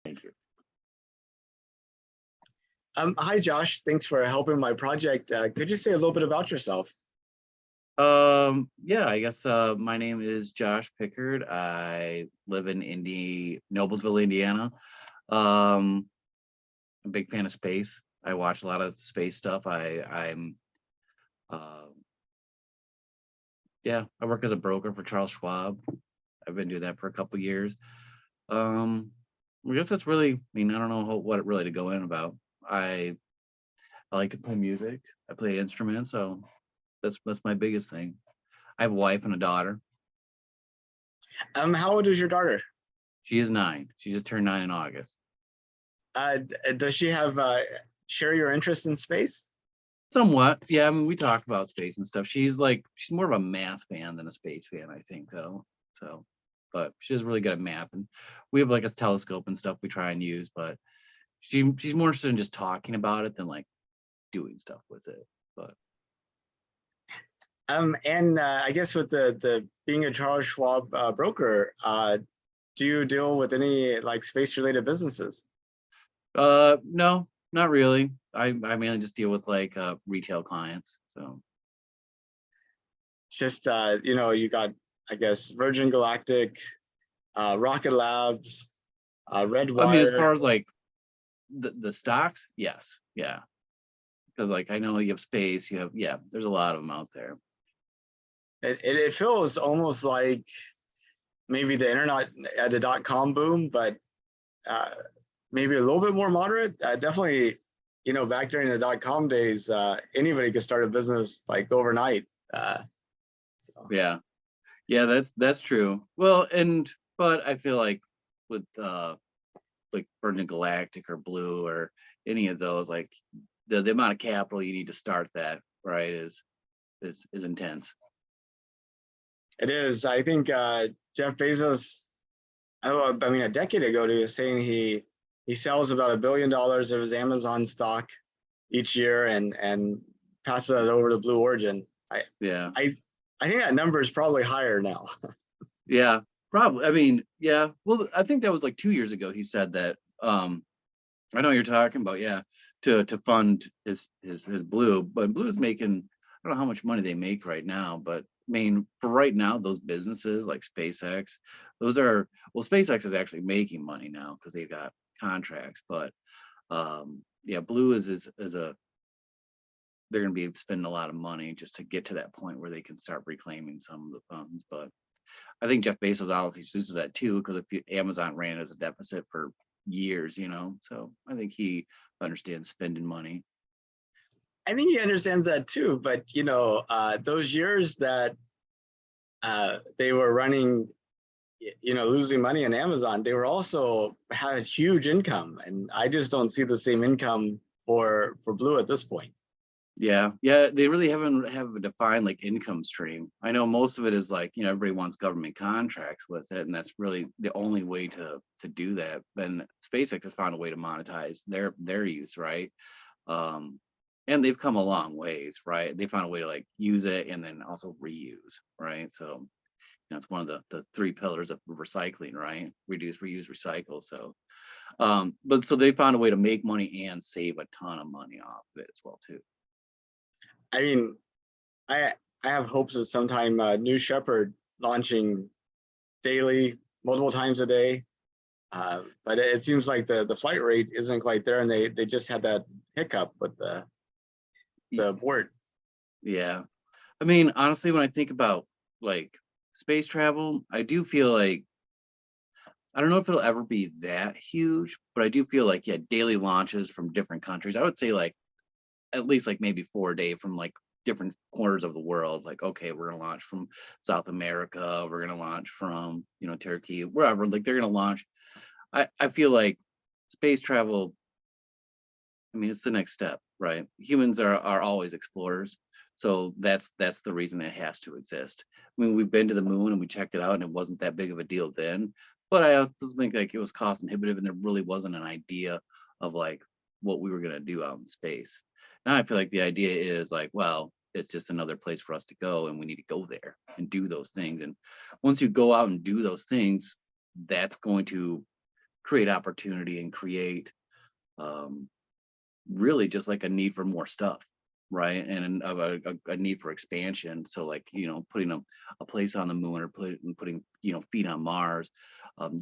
Thank you. Hi, Josh. Thanks for helping my project. Could you say a little bit about yourself? Yeah, I guess my name is Josh Pickard. I live in Noblesville, Indiana. I'm a big fan of space. I watch a lot of space stuff. I'm uh, yeah, I work as a broker for Charles Schwab. I've been doing that for a couple years. Um, I guess that's really, I mean, I don't know what really to go in about. I like to play music. I play instruments, so that's my biggest thing. I have a wife and a daughter. How old is your daughter? She is 9. She just turned 9 in August. Does she have share your interest in space? Somewhat, yeah. I mean, we talk about space and stuff. She's more of a math fan than a space fan, I think, though. So, but she's really good at math, and we have like a telescope and stuff we try and use. But she's more interested in just talking about it than like doing stuff with it. But And I guess with the being a Charles Schwab broker, do you deal with any like space related businesses? no, not really. I mainly just deal with like retail clients. So It's just you got, I guess, Virgin Galactic, Rocket Labs, I mean, as Redwire. far as like the stocks, yes, yeah. Because like I know you have space, there's a lot of them out there. It feels almost like maybe the internet at the .com boom, but maybe a little bit more moderate. Definitely, back during the .com days, anybody could start a business like overnight. So. Yeah, that's true. Well, but I feel like with like Virgin Galactic or Blue or any of those, like the amount of capital you need to start that, right, is intense. It is. I think Jeff Bezos, I mean, a decade ago, he was saying he sells about $1 billion of his Amazon stock each year and passes that over to Blue Origin. Yeah. I think that number is probably higher now. Yeah, probably. I mean, yeah. Well, I think that was like 2 years ago. He said that. I know what you're talking about. Yeah, to fund his Blue, but Blue is making. I don't know how much money they make right now, but I mean, for right now, those businesses like SpaceX, SpaceX is actually making money now because they've got contracts. But yeah, Blue is a they're going to be spending a lot of money just to get to that point where they can start reclaiming some of the funds. But I think Jeff Bezos obviously sees that too, because if Amazon ran as a deficit for years, so I think he understands spending money. I think he understands that too, but those years that they were running, losing money on Amazon, they were also had huge income, and I just don't see the same income for Blue at this point. Yeah, they really haven't have a defined like income stream. I know most of it is like, everybody wants government contracts with it, and that's really the only way to do that. Then SpaceX has found a way to monetize their use, right? And they've come a long ways, right? They found a way to like use it and then also reuse, right? So it's one of the 3 pillars of recycling, right? Reduce, reuse, recycle. So but so they found a way to make money and save a ton of money off of it as well too. I mean, I have hopes that sometime New Shepard launching daily, multiple times a day, but it seems like the flight rate isn't quite there, and they just had that hiccup with the abort. Yeah, I mean, honestly, when I think about like space travel, I do feel like I don't know if it'll ever be that huge, but I do feel like daily launches from different countries. I would say like at least like maybe 4 a day from like different corners of the world. Like, okay, we're gonna launch from South America, we're gonna launch from Turkey, wherever. Like they're gonna launch. I feel like space travel, I mean, it's the next step, right? Humans are always explorers. So that's the reason it has to exist. I mean, we've been to the moon and we checked it out and it wasn't that big of a deal then. But I also think like it was cost inhibitive and there really wasn't an idea of like what we were gonna do out in space. Now I feel like the idea is like, well, it's just another place for us to go and we need to go there and do those things. And once you go out and do those things, that's going to create opportunity and create um, really just like a need for more stuff, right? And a need for expansion. So like, putting a place on the moon or putting, feet on Mars,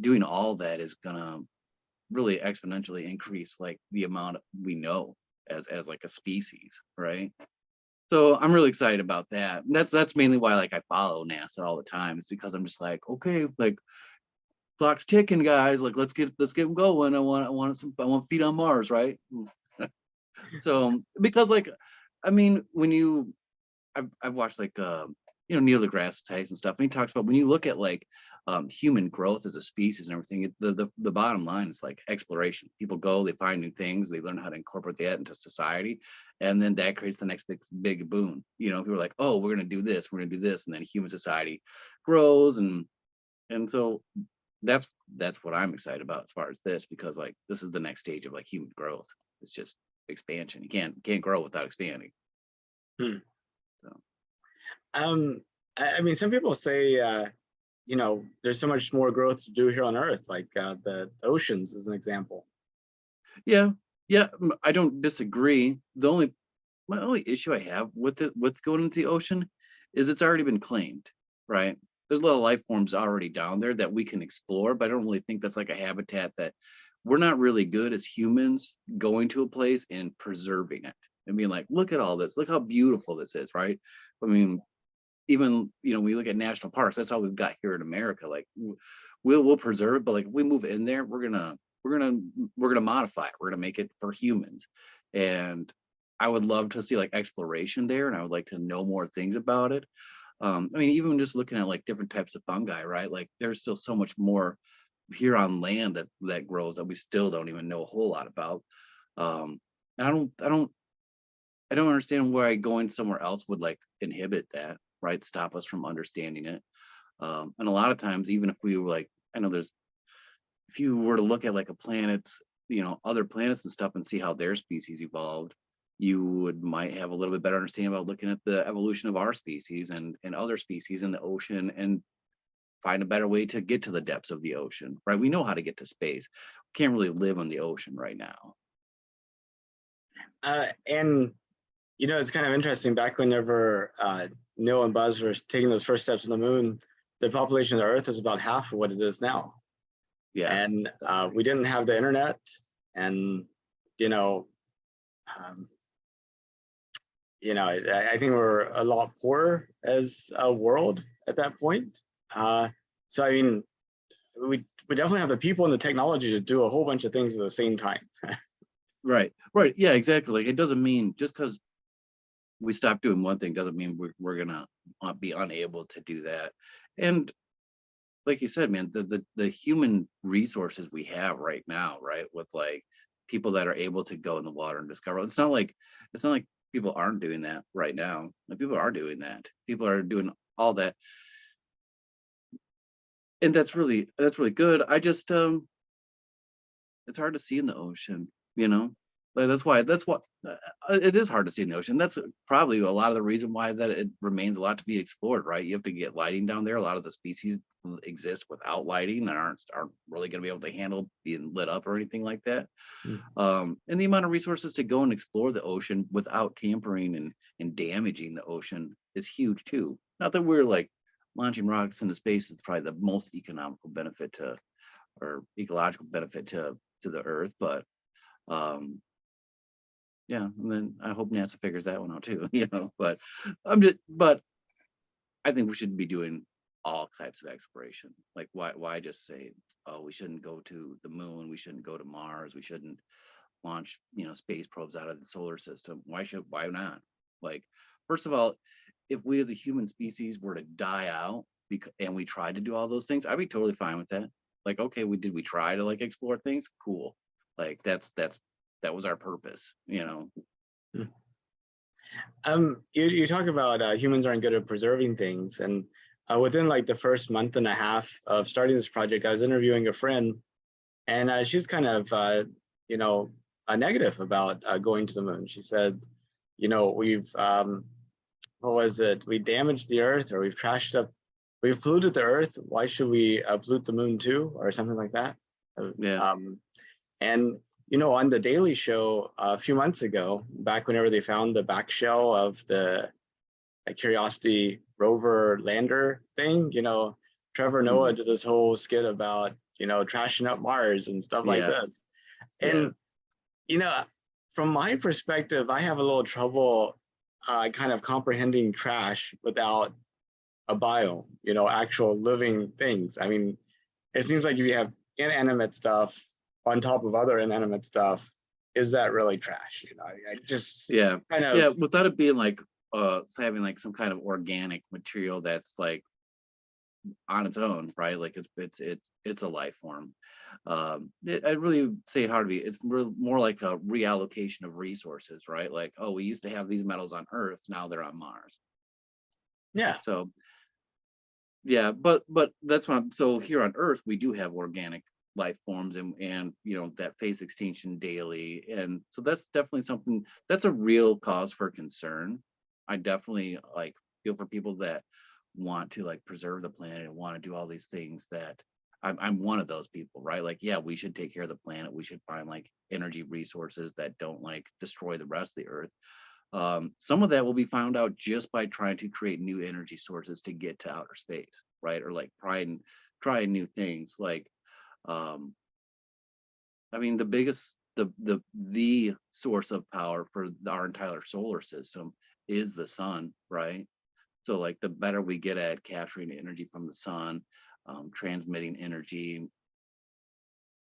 doing all that is gonna really exponentially increase like the amount we know as like a species, right? So I'm really excited about that. And that's mainly why like I follow NASA all the time. It's because I'm just like, okay, like clock's ticking, guys. Like let's get them going. I want feet on Mars, right? So because like, I mean, when I've watched like Neil deGrasse Tyson stuff, and he talks about when you look at like human growth as a species and everything, the bottom line is like exploration. People go, they find new things, they learn how to incorporate that into society, and then that creates the next big boon. People are like, oh, we're gonna do this, and then human society grows, and so that's what I'm excited about as far as this, because like this is the next stage of like human growth. It's just expansion. You can't grow without expanding. Hmm. So I mean, some people say, there's so much more growth to do here on Earth, like the oceans as an example. yeah, I don't disagree. My only issue I have with going into the ocean is it's already been claimed, right? There's a lot of life forms already down there that we can explore, but I don't really think that's like a habitat that we're not really good as humans going to a place and preserving it and being like, look at all this, look how beautiful this is, right? I mean, even we look at national parks, that's all we've got here in America. Like we'll preserve it, but like if we move in there, we're gonna modify it, we're gonna make it for humans. And I would love to see like exploration there, and I would like to know more things about it. I mean, even just looking at like different types of fungi, right? Like there's still so much more here on land that grows that we still don't even know a whole lot about. And I don't understand why going somewhere else would like inhibit that, right? Stop us from understanding it. And a lot of times, even if we were like, I know there's, if you were to look at like a planet's, other planets and stuff and see how their species evolved, you might have a little bit better understanding about looking at the evolution of our species and other species in the ocean, and find a better way to get to the depths of the ocean, right? We know how to get to space. We can't really live on the ocean right now. And it's kind of interesting. Back whenever Neil and Buzz were taking those first steps on the moon, the population of the Earth was about half of what it is now. Yeah. And we didn't have the internet, and um, I think we're a lot poorer as a world at that point. So I mean, we definitely have the people and the technology to do a whole bunch of things at the same time. Right. Yeah, exactly. Like it doesn't mean just because we stop doing one thing doesn't mean we're gonna be unable to do that. And like you said, man, the human resources we have right now, right, with like people that are able to go in the water and discover, it's not like people aren't doing that right now. Like people are doing that. People are doing all that, and that's really good. I just it's hard to see in the ocean, you know. Like, that's what it is hard to see in the ocean. That's probably a lot of the reason why that it remains a lot to be explored, right? You have to get lighting down there. A lot of the species exist without lighting and aren't really going to be able to handle being lit up or anything like that. Mm. And the amount of resources to go and explore the ocean without tampering and damaging the ocean is huge too. Not that we're like launching rockets into space is probably the most economical benefit to, or ecological benefit to the Earth, but um yeah, and then I hope NASA figures that one out too, but but I think we should be doing all types of exploration. Like why just say, oh, we shouldn't go to the moon, we shouldn't go to Mars, we shouldn't launch, space probes out of the solar system. Why not? Like, first of all, if we as a human species were to die out and we tried to do all those things, I'd be totally fine with that. Like, okay, we try to like explore things? Cool. Like that was our purpose. Mm. You talk about humans aren't good at preserving things, and within like the first month and a half of starting this project, I was interviewing a friend, and she's kind of you know negative about going to the moon. She said, we've what was it? We damaged the Earth, or we've polluted the Earth. Why should we pollute the moon too, or something like that? Yeah. And on the Daily Show a few months ago, back whenever they found the back shell of the Curiosity rover lander thing, Trevor Noah Mhm. did this whole skit about, trashing up Mars and stuff like Yeah. this. Yeah. And, from my perspective, I have a little trouble kind of comprehending trash without a bio, actual living things. I mean, it seems like if you have inanimate stuff on top of other inanimate stuff, is that really trash? I just Yeah. kind Yeah. of, Without it being like having like some kind of organic material that's like on its own, right? Like it's a life form. I'd really say hard to be. It's more like a reallocation of resources, right? Like, oh, we used to have these metals on Earth, now they're on Mars. yeah, So yeah, but that's what so here on Earth we do have organic life forms and that face extinction daily, and so that's definitely something that's a real cause for concern. I definitely like feel for people that want to like preserve the planet and want to do all these things that I'm one of those people, right? Like, yeah, we should take care of the planet. We should find like energy resources that don't like destroy the rest of the Earth. Some of that will be found out just by trying to create new energy sources to get to outer space, right? Or like trying new things. Like, um, I mean, the biggest, the source of power for our entire solar system is the sun, right? So like the better we get at capturing energy from the sun, transmitting energy,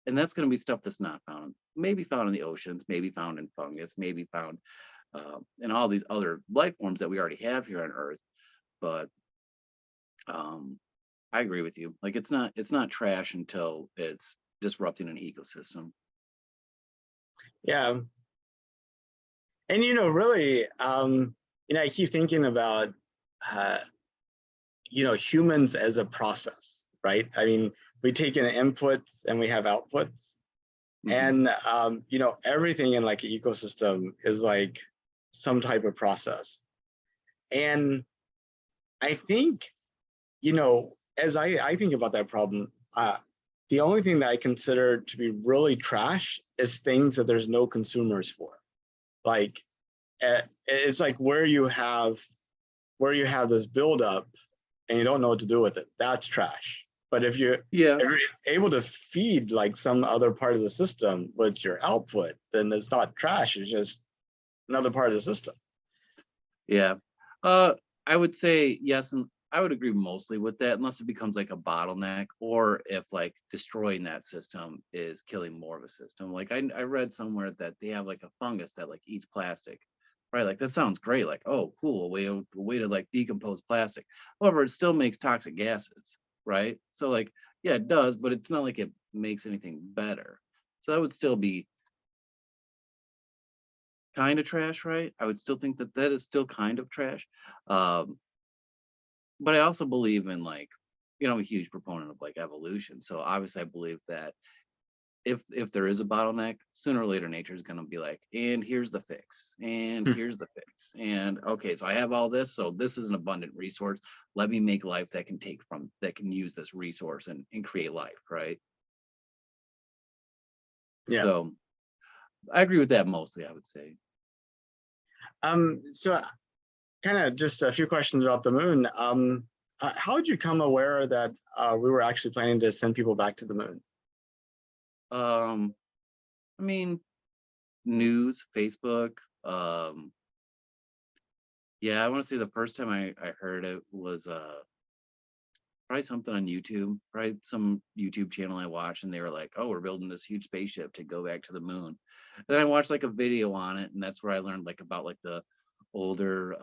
and that's going to be stuff that's not found, maybe found in the oceans, maybe found in fungus, maybe found and all these other life forms that we already have here on Earth. But um, I agree with you. Like it's not trash until it's disrupting an ecosystem. yeah. And really, I keep thinking about, uh, humans as a process, right? I mean, we take in inputs and we have outputs, Hmm. and everything in like an ecosystem is like some type of process. And I think, as I think about that problem, the only thing that I consider to be really trash is things that there's no consumers for. Like, it's like where you have this buildup and you don't know what to do with it. That's trash. But if you Yeah, if you're able to feed like some other part of the system with your output, then it's not trash. It's just another part of the system. yeah. Uh, I would say yes, and I would agree mostly with that, unless it becomes like a bottleneck, or if like destroying that system is killing more of a system. Like I read somewhere that they have like a fungus that like eats plastic, right? Like that sounds great. Like, oh, cool, a way to like decompose plastic. However, it still makes toxic gases, right? So like, yeah, it does, but it's not like it makes anything better. So that would still be kind of trash, right? I would still think that that is still kind of trash. Um, but I also believe in like, I'm a huge proponent of like evolution. So obviously I believe that if there is a bottleneck, sooner or later nature is going to be like, and here's the fix, and here's the fix, and okay, so I have all this, so this is an abundant resource. Let me make life that can use this resource and create life, right? Yeah. So I agree with that mostly, I would say. So kind of just a few questions about the moon. How did you come aware that we were actually planning to send people back to the moon? Um, I mean, news, Facebook. Um, yeah, I want to say the first time I heard it was probably something on YouTube, probably some YouTube channel I watched, and they were like, "Oh, we're building this huge spaceship to go back to the moon." And then I watched like a video on it, and that's where I learned like about like the older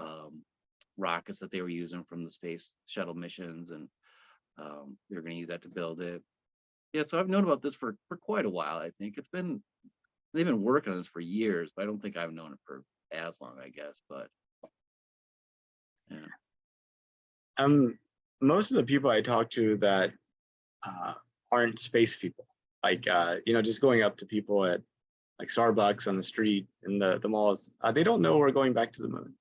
rockets that they were using from the space shuttle missions, and they were going to use that to build it. Yeah, so I've known about this for quite a while. I think they've been working on this for years, but I don't think I've known it for as long, I guess. But yeah. Um, Most of the people I talk to that uh, aren't space people, like just going up to people at like Starbucks on the street in the malls, they don't know we're going back to the moon.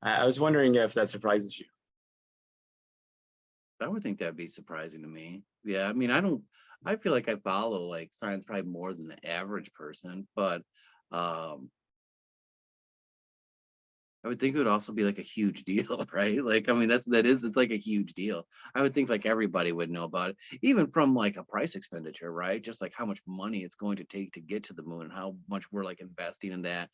I was wondering if that surprises you. I would think that'd be surprising to me. Yeah, I mean, I don't. I feel like I follow like science probably more than the average person, but um I would think it would also be like a huge deal, right? Like, I mean, it's like a huge deal. I would think like everybody would know about it, even from like a price expenditure, right? Just like how much money it's going to take to get to the moon and how much we're like investing in that.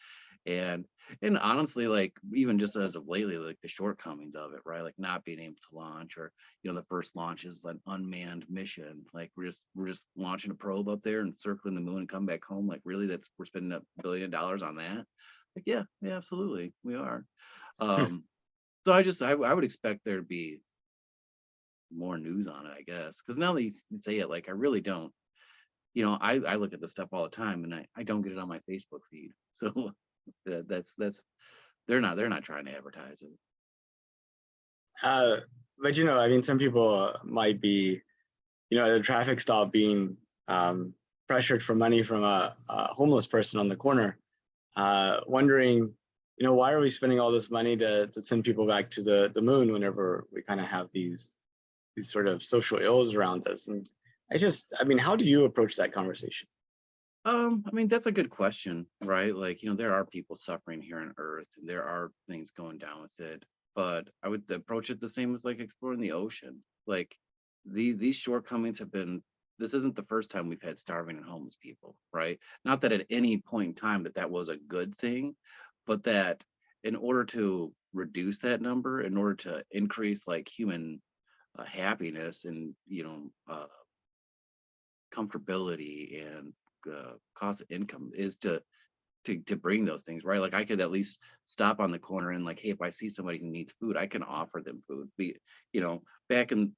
And and honestly, like even just as of lately, like the shortcomings of it, right? Like not being able to launch, or the first launch is an unmanned mission. Like we're just launching a probe up there and circling the moon and come back home. Like really, we're spending $1 billion on that. Like, yeah, yeah, absolutely, we are. Um, so I would expect there to be more news on it, I guess, because now that you say it, like I really don't. I look at this stuff all the time, and I don't get it on my Facebook feed. So that's they're not trying to advertise it. Uh, but I mean, some people might be, at a traffic stop being pressured for money from a homeless person on the corner, wondering, why are we spending all this money to send people back to the moon whenever we kind of have these sort of social ills around us? And I mean, how do you approach that conversation? I mean, that's a good question, right? Like, there are people suffering here on Earth, and there are things going down with it. But I would approach it the same as like exploring the ocean. Like these shortcomings have been. This isn't the first time we've had starving and homeless people, right? Not that at any point in time that was a good thing, but that in order to reduce that number, in order to increase like human happiness and comfortability and cost of income, is to bring those things, right? Like I could at least stop on the corner and like, hey, if I see somebody who needs food, I can offer them food. Be back in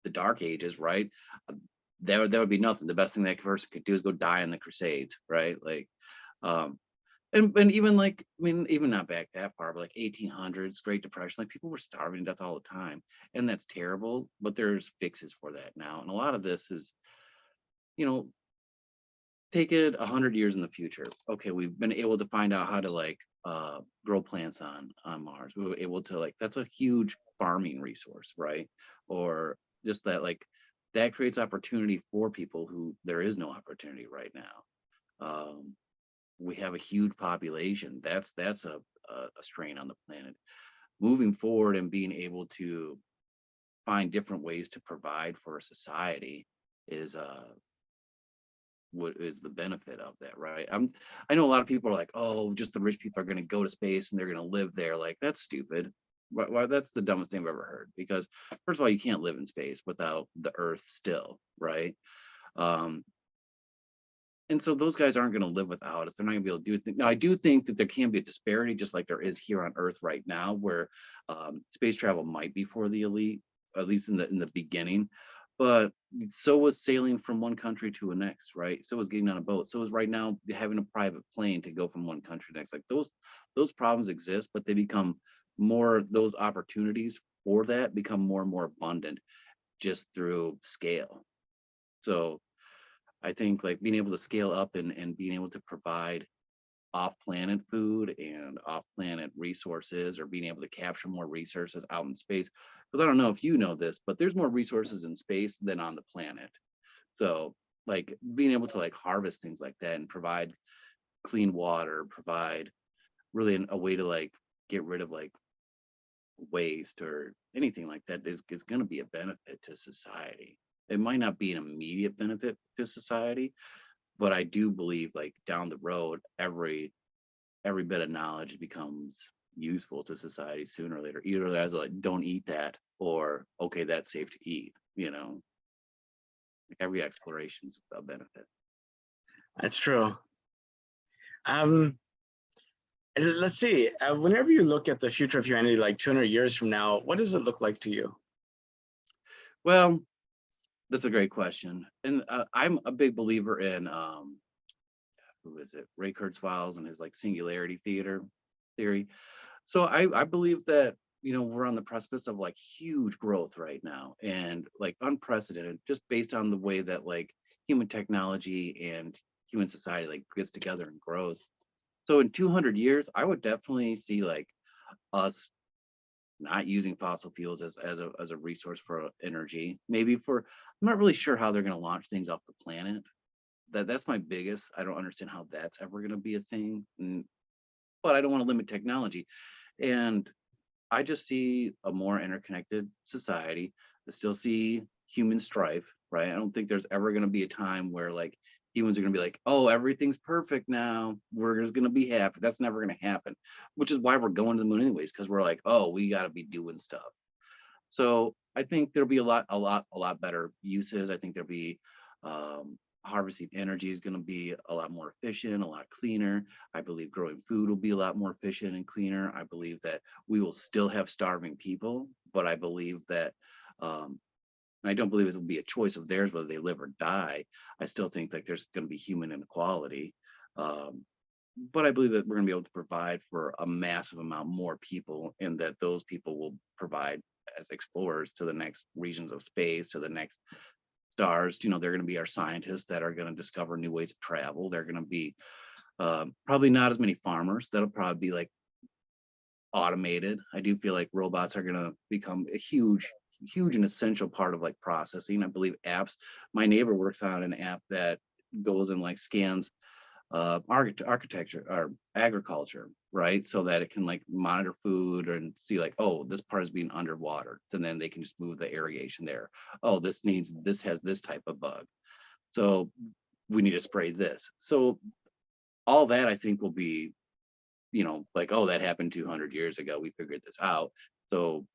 the dark ages, right? Uh, that would be nothing. The best thing that person could do is go die in the Crusades, right? Like, um, and even like, I mean, even not back that far, but like 1800s, Great Depression, like people were starving to death all the time, and that's terrible. But there's fixes for that now, and a lot of this is, you know, take it 100 years in the future. Okay, we've been able to find out how to like grow plants on Mars. We were able to like, that's a huge farming resource, right? Or just that like that creates opportunity for people who there is no opportunity right now. We have a huge population. That's a strain on the planet. Moving forward and being able to find different ways to provide for a society is what is the benefit of that, right? I know a lot of people are like, oh, just the rich people are going to go to space and they're going to live there. Like that's stupid. Why, that's the dumbest thing I've ever heard, because first of all, you can't live in space without the earth still, right? um and so those guys aren't going to live without us. They're not going to be able to do it. Now, I do think that there can be a disparity, just like there is here on Earth right now, where space travel might be for the elite, at least in the beginning. But so was sailing from one country to the next, right? So was getting on a boat. So is right now having a private plane to go from one country to the next. Like those problems exist, but they become more. Those opportunities for that become more and more abundant just through scale. So I think like being able to scale up and being able to provide off-planet food and off-planet resources, or being able to capture more resources out in space. Because I don't know if you know this, but there's more resources in space than on the planet. So like being able to like harvest things like that and provide clean water, provide really a way to like get rid of like waste or anything like that is going to be a benefit to society. It might not be an immediate benefit to society, but I do believe like down the road, every bit of knowledge becomes useful to society sooner or later. Either as like, don't eat that, or okay, that's safe to eat. Like every exploration's a benefit. That's true. Um, let's see. Whenever you look at the future of humanity, like 200 years from now, what does it look like to you? Well, that's a great question, and I'm a big believer in who is it, Ray Kurzweil's and his like singularity theory. So I believe that we're on the precipice of like huge growth right now, and like unprecedented, just based on the way that like human technology and human society like gets together and grows. So in 200 years, I would definitely see like us not using fossil fuels as a resource for energy. Maybe for, I'm not really sure how they're going to launch things off the planet. That's my biggest. I don't understand how that's ever going to be a thing. But I don't want to limit technology. And I just see a more interconnected society. I still see human strife, right? I don't think there's ever going to be a time where like humans are going to be like, oh, everything's perfect now. We're just going to be happy. That's never going to happen, which is why we're going to the moon anyways, because we're like, oh, we got to be doing stuff. So I think there'll be a lot better uses. I think there'll be harvesting energy is going to be a lot more efficient, a lot cleaner. I believe growing food will be a lot more efficient and cleaner. I believe that we will still have starving people, but I believe that I don't believe it will be a choice of theirs whether they live or die. I still think that there's going to be human inequality. Um, but I believe that we're going to be able to provide for a massive amount more people, and that those people will provide as explorers to the next regions of space, to the next stars. They're going to be our scientists that are going to discover new ways of travel. They're going to be probably not as many farmers. That'll probably be like automated. I do feel like robots are going to become a huge and essential part of like processing. I believe apps. My neighbor works on an app that goes and like scans architecture or agriculture, right? So that it can like monitor food and see like, oh, this part is being underwater. And then they can just move the irrigation there. Oh, this has this type of bug. So we need to spray this. So all that I think will be, like, oh, that happened 200 years ago. We figured this out. So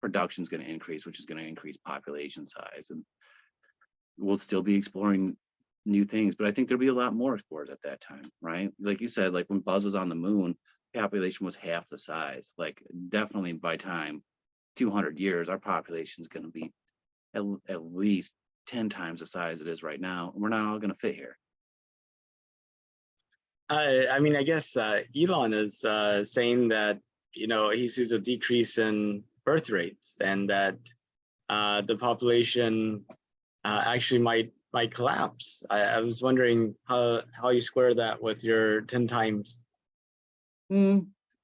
production is going to increase, which is going to increase population size. And we'll still be exploring new things, but I think there'll be a lot more explorers at that time, right? Like you said, like when Buzz was on the moon, population was half the size. Like definitely by time 200 years, our population is going to be at least 10 times the size it is right now. And we're not all going to fit here. I mean, I guess Elon is saying that he sees a decrease in birth rates, and that the population actually might collapse. I was wondering how you square that with your 10 times.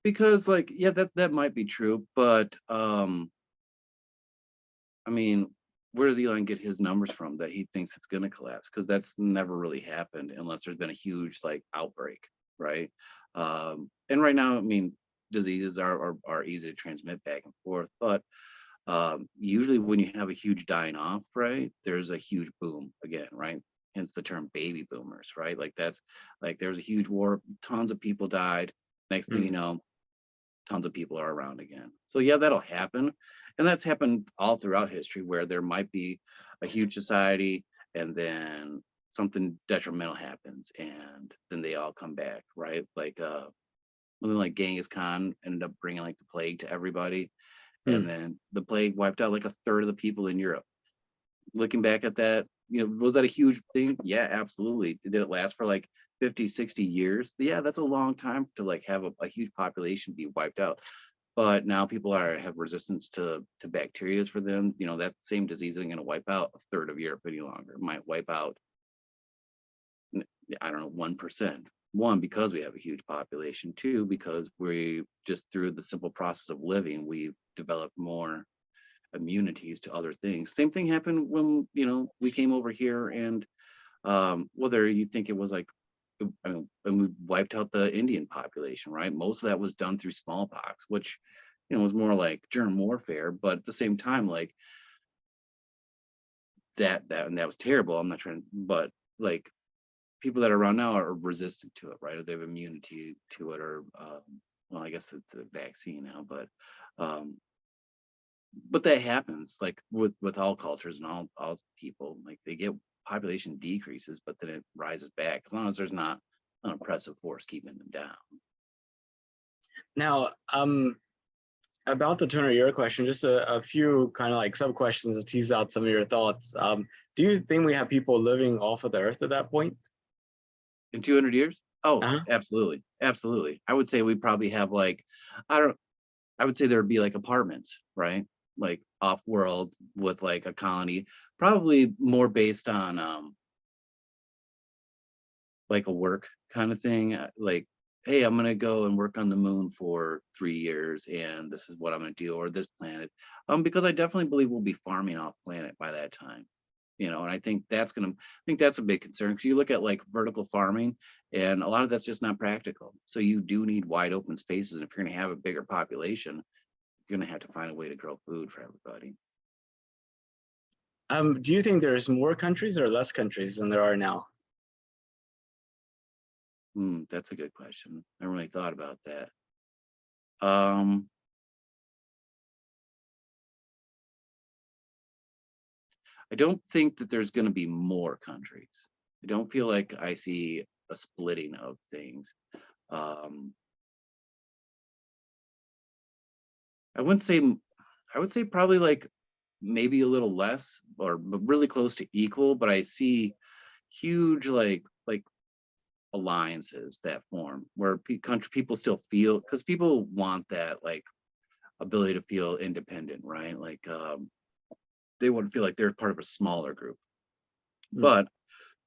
Because like, yeah, that might be true, but I mean, where does Elon get his numbers from that he thinks it's going to collapse? Because that's never really happened unless there's been a huge like outbreak, right? And right now, I mean, diseases are easy to transmit back and forth, but usually when you have a huge dying off, right, there's a huge boom again, right? Hence the term baby boomers, right? Like that's like there was a huge war, tons of people died. Next thing you know, tons of people are around again. So yeah, that'll happen. And that's happened all throughout history where there might be a huge society and then something detrimental happens and then they all come back, right? Like something like Genghis Khan ended up bringing like the plague to everybody. And then the plague wiped out like a third of the people in Europe. Looking back at that, was that a huge thing? Yeah, absolutely. Did it last for like 50, 60 years? Yeah, that's a long time to like have a huge population be wiped out. But now people have resistance to bacteria for them. That same disease isn't going to wipe out a third of Europe any longer. It might wipe out, I don't know, 1%. One, because we have a huge population. Two, because we just through the simple process of living, we've developed more immunities to other things. Same thing happened when we came over here, and whether you think it was like and we wiped out the Indian population, right? Most of that was done through smallpox, which was more like germ warfare, but at the same time, like that and that was terrible. I'm not trying, but like people that are around now are resistant to it, right? Or they have immunity to it, or well, I guess it's a vaccine now, but that happens like with all cultures and all people. Like they get population decreases, but then it rises back as long as there's not an oppressive force keeping them down. Now, about the 200-year question, just a few kind of like sub questions to tease out some of your thoughts. Do you think we have people living off of the earth at that point? In 200 years? Oh, absolutely. Absolutely. I would say we probably have like, I would say there'd be like apartments, right? Like off world with like a colony, probably more based on like a work kind of thing. Like hey, I'm going to go and work on the moon for 3 years, and this is what I'm going to do, or this planet. Because I definitely believe we'll be farming off planet by that time. And I think that's a big concern, because you look at like vertical farming, and a lot of that's just not practical. So you do need wide open spaces. If you're going to have a bigger population, you're going to have to find a way to grow food for everybody. Do you think there's more countries or less countries than there are now? That's a good question. I haven't really thought about that. Um, I don't think that there's going to be more countries. I don't feel like I see a splitting of things. Um, I wouldn't say, I would say probably like maybe a little less, or but really close to equal. But I see huge like alliances that form where country people still feel, because people want that like ability to feel independent, right? Like they want to feel like they're part of a smaller group, but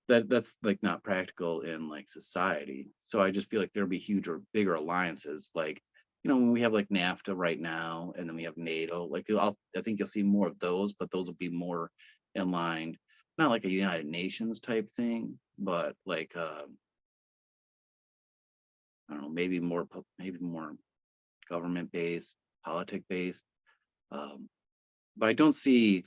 that's like not practical in like society. So I just feel like there'll be huge or bigger alliances, like when we have like NAFTA right now, and then we have NATO. Like I think you'll see more of those, but those will be more in line, not like a United Nations type thing, but like I don't know, maybe more government based, politic based. But I don't see,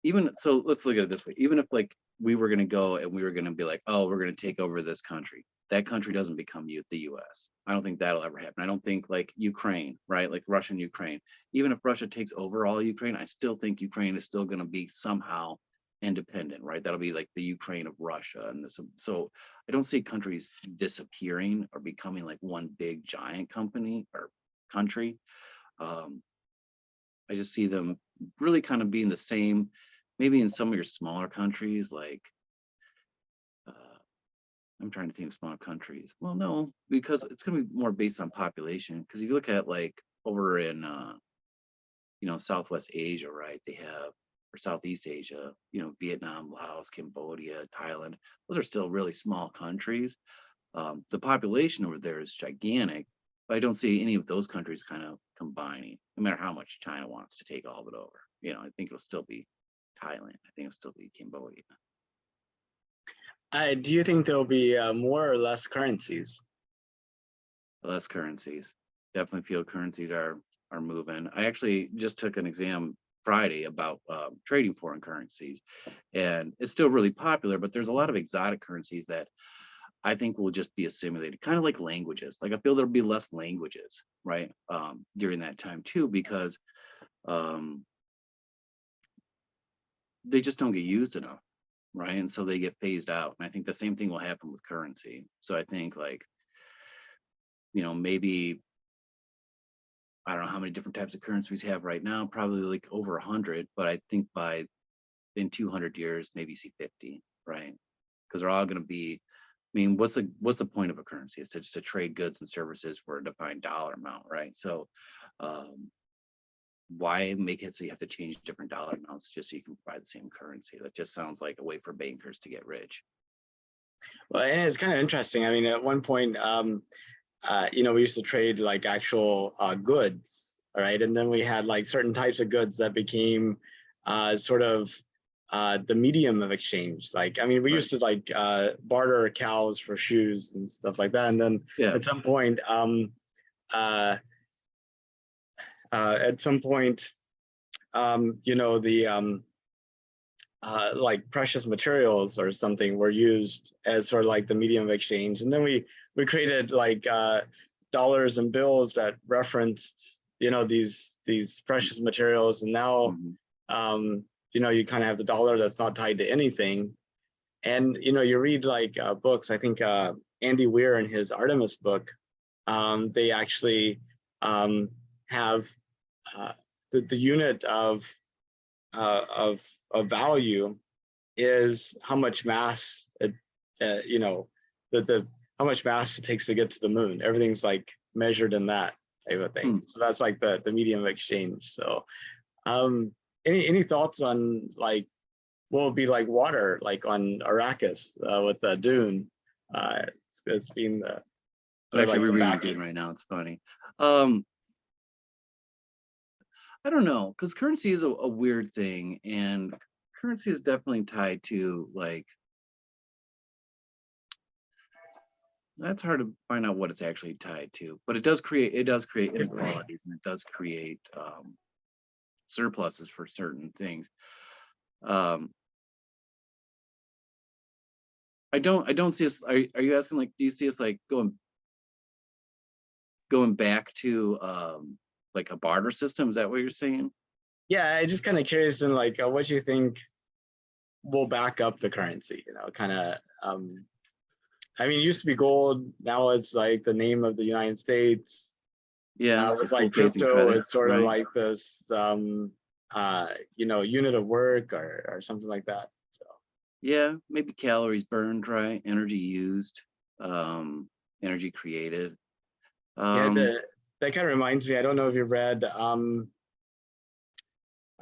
even so, let's look at it this way. Even if like we were going to go and we were going to be like, oh, we're going to take over this country, that country doesn't become the US. I don't think that'll ever happen. I don't think like Ukraine, right? Like Russia and Ukraine. Even if Russia takes over all Ukraine, I still think Ukraine is still going to be somehow independent, right? That'll be like the Ukraine of Russia. And this, so I don't see countries disappearing or becoming like one big giant company or country. I just see them really kind of being the same, maybe in some of your smaller countries, like I'm trying to think of smaller countries. Well, no, because it's going to be more based on population. Because if you look at like over in Southwest Asia, right? They have, or Southeast Asia, Vietnam, Laos, Cambodia, Thailand. Those are still really small countries. The population over there is gigantic, but I don't see any of those countries kind of combining, no matter how much China wants to take all of it over. I think it'll still be Thailand. I think it'll still be Cambodia. Do you think there'll be more or less currencies? Less currencies. Definitely feel currencies are moving. I actually just took an exam Friday about trading foreign currencies, and it's still really popular, but there's a lot of exotic currencies that I think will just be assimilated, kind of like languages. Like I feel there'll be less languages, right, during that time too, because they just don't get used enough, right? And so they get phased out. And I think the same thing will happen with currency. So I think like, maybe I don't know how many different types of currencies we have right now, probably like over 100, but I think in 200 years, maybe see 50, right? Because they're all going to be, I mean, what's the point of a currency? It's just to trade goods and services for a defined dollar amount, right? So why make it so you have to change different dollar amounts just so you can provide the same currency? That just sounds like a way for bankers to get rich. Well, and it's kind of interesting. I mean, at one point, we used to trade like actual goods, all right? And then we had like certain types of goods that became sort of the medium of exchange. Like, I mean, we used to like barter cows for shoes and stuff like that. And then at some point, like precious materials or something were used as sort of like the medium of exchange. And then we created like dollars and bills that referenced, these precious materials. And now, you kind of have the dollar that's not tied to anything. And, you read like books, I think Andy Weir in his Artemis book, they actually have the unit of value is how much mass how much mass it takes to get to the moon. Everything's like measured in that type of thing. So that's like the medium of exchange. So any thoughts on like what would be like water, like on Arrakis with the dune? It's that's been the I'm actually like the rereading backing. again right now. It's funny. I don't know, because currency is a weird thing, and currency is definitely tied to like that's hard to find out what it's actually tied to, but it does create inequalities, and it does create surpluses for certain things. Um, I don't see us. Are you asking like, do you see us like going back to like a barter system? Is that what you're saying? Yeah, I just kind of curious in like what you think will back up the currency. You know, kind of. I mean, it used to be gold. Now it's like the name of the United States. Yeah, With full like faith and crypto, credit, it's sort of right? like this, you know, unit of work or something like that. So Yeah, maybe calories burned, right? Energy used, energy created. yeah, Um, that kind of reminds me. I don't know if you read,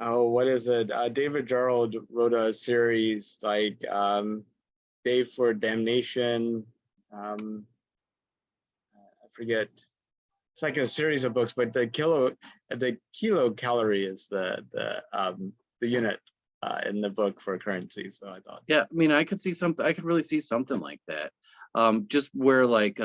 oh, what is it? David Gerald wrote a series like Day for Damnation. I forget. It's like a series of books, but the kilocalorie is the unit in the book for currency. So I thought, yeah, I mean, I could see something. I could really see something like that. Just where like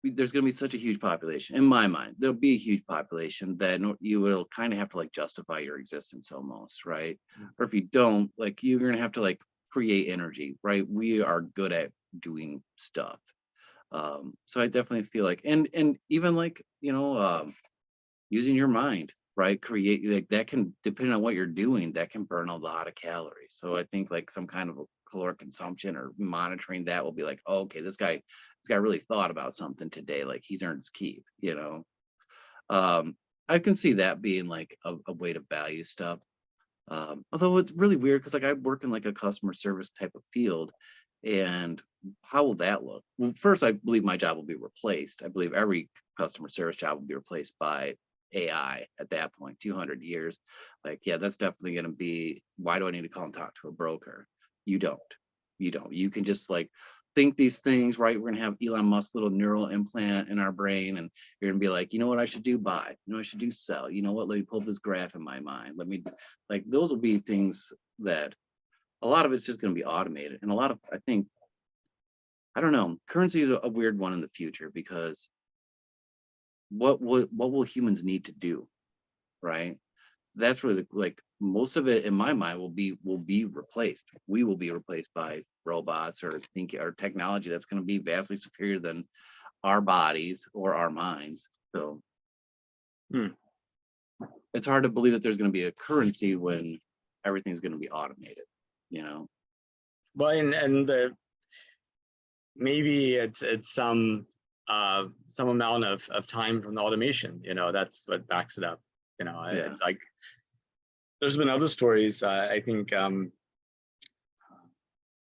there's going to be such a huge population in my mind. There'll be a huge population that you will kind of have to like justify your existence almost, right? Or if you don't, like you're going to have to like create energy, right? We are good at doing stuff. So I definitely feel like, and even like using your mind, right? Create like that can, depending on what you're doing, that can burn a lot of calories. So I think like some kind of a caloric consumption or monitoring that will be like, oh, okay, this guy really thought about something today, like he's earned his keep, I can see that being like a way to value stuff. Although it's really weird because like I work in like a customer service type of field, and how will that look? Well, first, I believe my job will be replaced. I believe every customer service job will be replaced by AI at that point. 200 years, like yeah, that's definitely going to be. Why do I need to call and talk to a broker? You don't. You don't. You can just like think these things, right? We're gonna have Elon Musk little neural implant in our brain, and you're gonna be like, you know what I should do? Buy. You know what I should do? Sell. You know what? Let me pull this graph in my mind. Let me like those will be things that a lot of it's just going to be automated, and a lot of I think I don't know, currency is a weird one in the future because what will humans need to do, right? That's where the like most of it in my mind will be replaced. We will be replaced by robots or think or technology that's going to be vastly superior than our bodies or our minds. So hmm. it's hard to believe that there's going to be a currency when everything's going to be automated, you know. But and the maybe it's some amount of time from the automation. You know, that's what backs it up. You know, Yeah. like there's been other stories. I think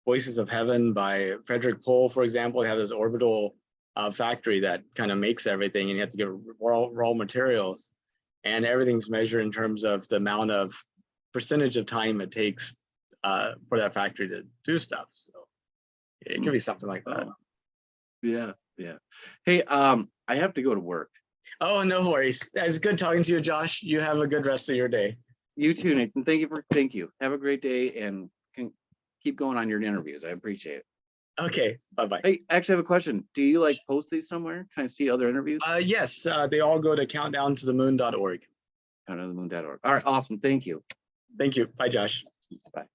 Voices of Heaven by Frederick Pohl, for example, have this orbital factory that kind of makes everything, and you have to get raw materials, and everything's measured in terms of the amount of percentage of time it takes for that factory to do stuff. So it could be something like that. Oh, yeah, yeah. Hey, I have to go to work. Oh, no worries. It's good talking to you, Josh. You have a good rest of your day. You too, Nathan. Thank you. Have a great day and can keep going on your interviews. I appreciate it. Okay, bye-bye. Hey, actually, I have a question. Do you like post these somewhere? Can I see other interviews? Yes, they all go to countdowntothemoon.org. Countdowntothemoon.org. All right, awesome. Thank you. Thank you. Bye, Josh. Bye.